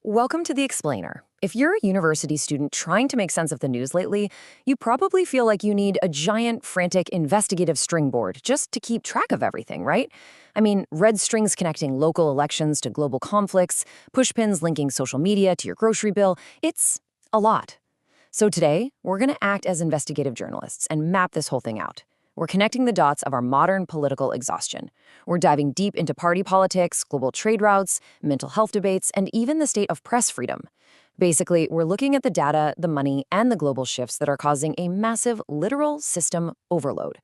Welcome to The Explainer. If you're a university student trying to make sense of the news lately, you probably feel like you need a giant, frantic, investigative string board just to keep track of everything, right? I mean, red strings connecting local elections to global conflicts, pushpins linking social media to your grocery bill. It's a lot. So today, we're going to act as investigative journalists and map this whole thing out. We're connecting the dots of our modern political exhaustion. We're diving deep into party politics, global trade routes, mental health debates, and even the state of press freedom. Basically, we're looking at the data, the money, and the global shifts that are causing a massive, literal system overload.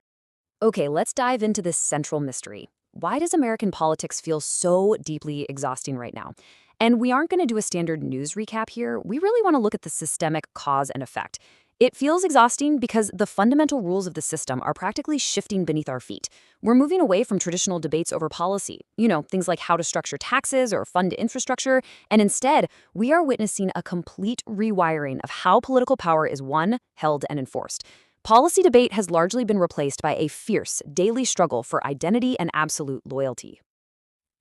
Okay, let's dive into this central mystery. Why does American politics feel so deeply exhausting right now? And we aren't going to do a standard news recap here. We really want to look at the systemic cause and effect. It feels exhausting because the fundamental rules of the system are practically shifting beneath our feet. We're moving away from traditional debates over policy, things like how to structure taxes or fund infrastructure, and instead, we are witnessing a complete rewiring of how political power is won, held, and enforced. Policy debate has largely been replaced by a fierce, daily struggle for identity and absolute loyalty.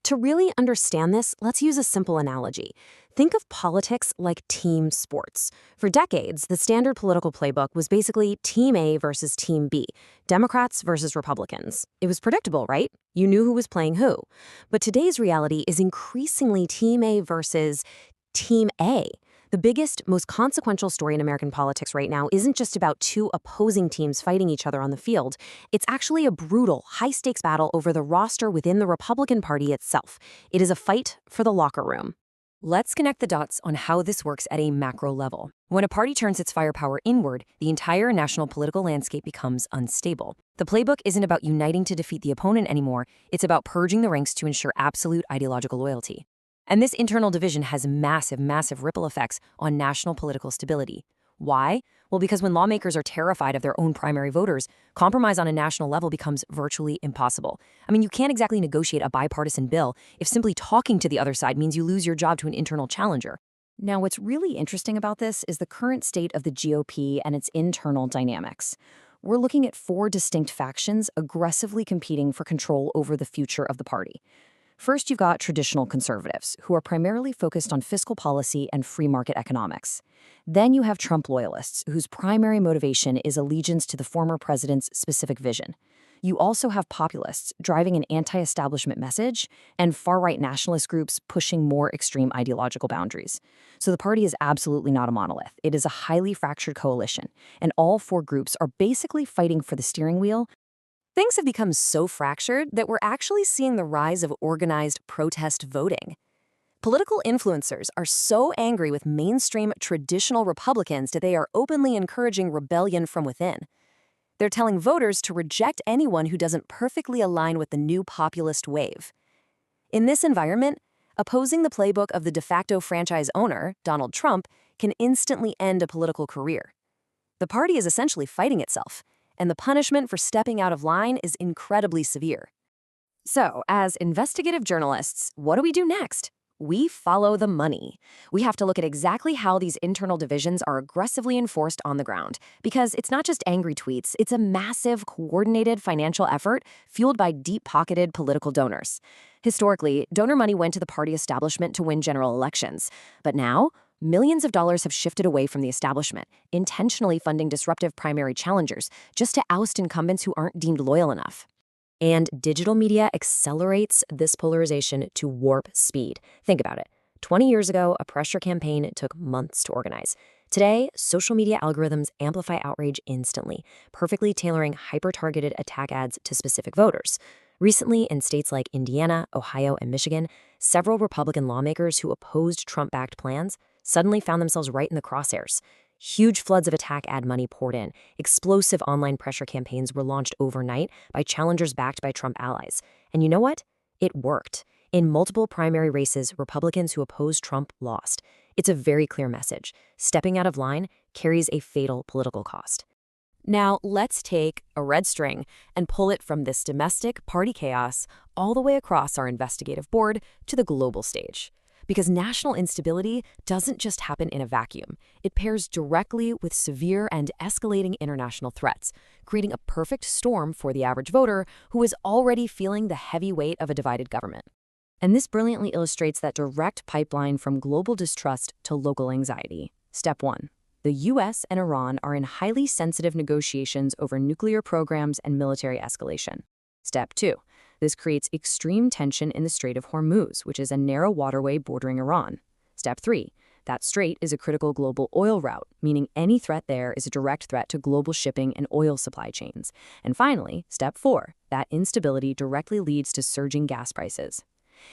To really understand this, let's use a simple analogy. Think of politics like team sports. For decades, the standard political playbook was basically Team A versus Team B, Democrats versus Republicans. It was predictable, right? You knew who was playing who. But today's reality is increasingly Team A versus Team A. The biggest, most consequential story in American politics right now isn't just about two opposing teams fighting each other on the field. It's actually a brutal, high-stakes battle over the roster within the Republican Party itself. It is a fight for the locker room. Let's connect the dots on how this works at a macro level. When a party turns its firepower inward, the entire national political landscape becomes unstable. The playbook isn't about uniting to defeat the opponent anymore. It's about purging the ranks to ensure absolute ideological loyalty. And this internal division has massive ripple effects on national political stability. Why? Well, because when lawmakers are terrified of their own primary voters, compromise on a national level becomes virtually impossible. I mean, you can't exactly negotiate a bipartisan bill if simply talking to the other side means you lose your job to an internal challenger. Now, what's really interesting about this is the current state of the GOP and its internal dynamics. We're looking at four distinct factions aggressively competing for control over the future of the party. First, you've got traditional conservatives, who are primarily focused on fiscal policy and free market economics. Then you have Trump loyalists, whose primary motivation is allegiance to the former president's specific vision. You also have populists driving an anti-establishment message, and far-right nationalist groups pushing more extreme ideological boundaries. So the party is absolutely not a monolith. It is a highly fractured coalition, and all four groups are basically fighting for the steering wheel. Things have become so fractured that we're actually seeing the rise of organized protest voting. Political influencers are so angry with mainstream traditional Republicans that they are openly encouraging rebellion from within. They're telling voters to reject anyone who doesn't perfectly align with the new populist wave. In this environment, opposing the playbook of the de facto franchise owner, Donald Trump, can instantly end a political career. The party is essentially fighting itself, and the punishment for stepping out of line is incredibly severe. So, as investigative journalists, what do we do next? We follow the money. We have to look at exactly how these internal divisions are aggressively enforced on the ground, because it's not just angry tweets, it's a massive, coordinated financial effort fueled by deep-pocketed political donors. Historically, donor money went to the party establishment to win general elections, but now, millions of dollars have shifted away from the establishment, intentionally funding disruptive primary challengers just to oust incumbents who aren't deemed loyal enough. And digital media accelerates this polarization to warp speed. Think about it. 20 years ago, a pressure campaign took months to organize. Today, social media algorithms amplify outrage instantly, perfectly tailoring hyper-targeted attack ads to specific voters. Recently, in states like Indiana, Ohio, and Michigan, several Republican lawmakers who opposed Trump-backed plans suddenly found themselves right in the crosshairs. Huge floods of attack ad money poured in. Explosive online pressure campaigns were launched overnight by challengers backed by Trump allies. And you know what? It worked. In multiple primary races, Republicans who opposed Trump lost. It's a very clear message. Stepping out of line carries a fatal political cost. Now, let's take a red string and pull it from this domestic party chaos all the way across our investigative board to the global stage. Because national instability doesn't just happen in a vacuum. It pairs directly with severe and escalating international threats, creating a perfect storm for the average voter who is already feeling the heavy weight of a divided government. And this brilliantly illustrates that direct pipeline from global distrust to local anxiety. Step 1. The US and Iran are in highly sensitive negotiations over nuclear programs and military escalation. Step 2. This creates extreme tension in the Strait of Hormuz, which is a narrow waterway bordering Iran. Step 3. That strait is a critical global oil route, meaning any threat there is a direct threat to global shipping and oil supply chains. And finally, Step 4. That instability directly leads to surging gas prices.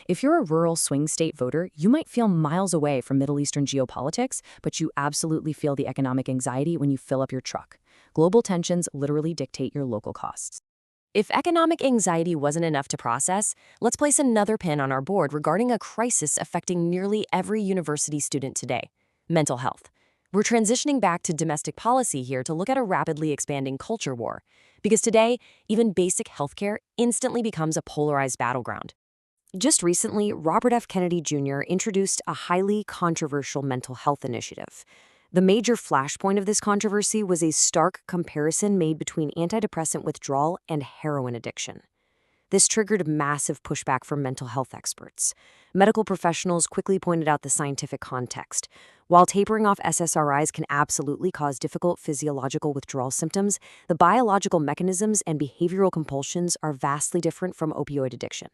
If you're a rural swing state voter, you might feel miles away from Middle Eastern geopolitics, but you absolutely feel the economic anxiety when you fill up your truck. Global tensions literally dictate your local costs. If economic anxiety wasn't enough to process, let's place another pin on our board regarding a crisis affecting nearly every university student today: mental health. We're transitioning back to domestic policy here to look at a rapidly expanding culture war, because today, even basic healthcare instantly becomes a polarized battleground. Just recently, Robert F. Kennedy Jr. introduced a highly controversial mental health initiative. The major flashpoint of this controversy was a stark comparison made between antidepressant withdrawal and heroin addiction. This triggered massive pushback from mental health experts. Medical professionals quickly pointed out the scientific context. While tapering off SSRIs can absolutely cause difficult physiological withdrawal symptoms, the biological mechanisms and behavioral compulsions are vastly different from opioid addiction.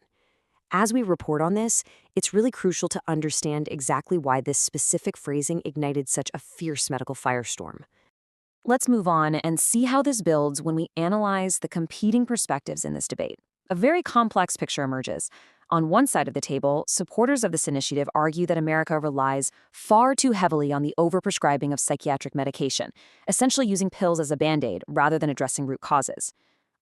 As we report on this, it's really crucial to understand exactly why this specific phrasing ignited such a fierce medical firestorm. Let's move on and see how this builds when we analyze the competing perspectives in this debate. A very complex picture emerges. On one side of the table, supporters of this initiative argue that America relies far too heavily on the overprescribing of psychiatric medication, essentially using pills as a band-aid rather than addressing root causes.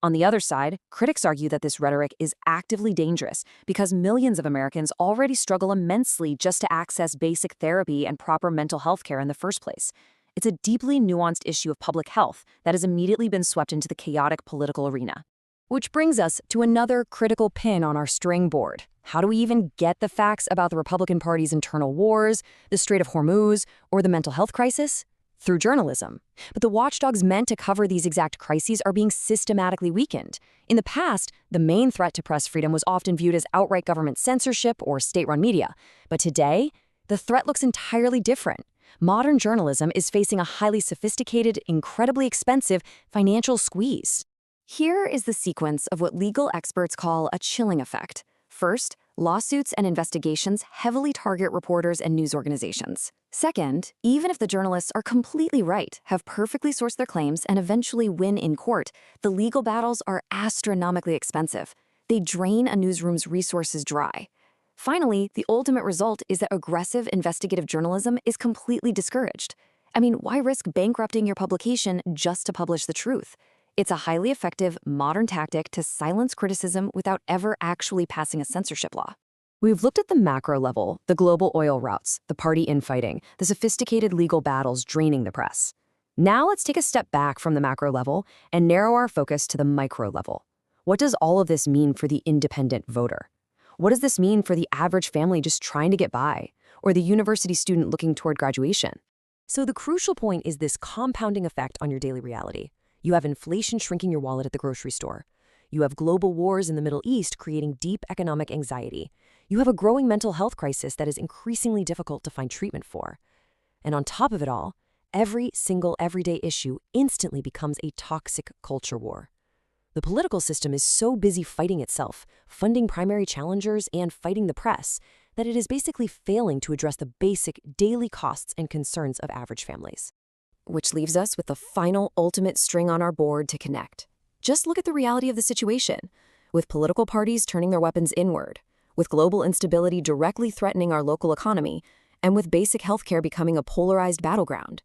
On the other side, critics argue that this rhetoric is actively dangerous because millions of Americans already struggle immensely just to access basic therapy and proper mental health care in the first place. It's a deeply nuanced issue of public health that has immediately been swept into the chaotic political arena. Which brings us to another critical pin on our string board. How do we even get the facts about the Republican Party's internal wars, the Strait of Hormuz, or the mental health crisis? Through journalism. But the watchdogs meant to cover these exact crises are being systematically weakened. In the past, the main threat to press freedom was often viewed as outright government censorship or state-run media. But today, the threat looks entirely different. Modern journalism is facing a highly sophisticated, incredibly expensive financial squeeze. Here is the sequence of what legal experts call a chilling effect. First, lawsuits and investigations heavily target reporters and news organizations. Second, even if the journalists are completely right, have perfectly sourced their claims, and eventually win in court, the legal battles are astronomically expensive. They drain a newsroom's resources dry. Finally, the ultimate result is that aggressive investigative journalism is completely discouraged. I mean, why risk bankrupting your publication just to publish the truth? It's a highly effective, modern tactic to silence criticism without ever actually passing a censorship law. We've looked at the macro level, the global oil routes, the party infighting, the sophisticated legal battles draining the press. Now let's take a step back from the macro level and narrow our focus to the micro level. What does all of this mean for the independent voter? What does this mean for the average family just trying to get by, or the university student looking toward graduation? So the crucial point is this compounding effect on your daily reality. You have inflation shrinking your wallet at the grocery store. You have global wars in the Middle East creating deep economic anxiety. You have a growing mental health crisis that is increasingly difficult to find treatment for. And on top of it all, every single everyday issue instantly becomes a toxic culture war. The political system is so busy fighting itself, funding primary challengers and fighting the press, that it is basically failing to address the basic daily costs and concerns of average families. Which leaves us with the final ultimate string on our board to connect. Just look at the reality of the situation. With political parties turning their weapons inward, with global instability directly threatening our local economy, and with basic healthcare becoming a polarized battleground,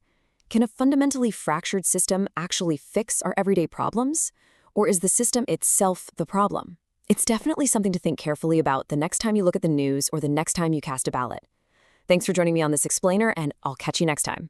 can a fundamentally fractured system actually fix our everyday problems? Or is the system itself the problem? It's definitely something to think carefully about the next time you look at the news or the next time you cast a ballot. Thanks for joining me on this explainer, and I'll catch you next time.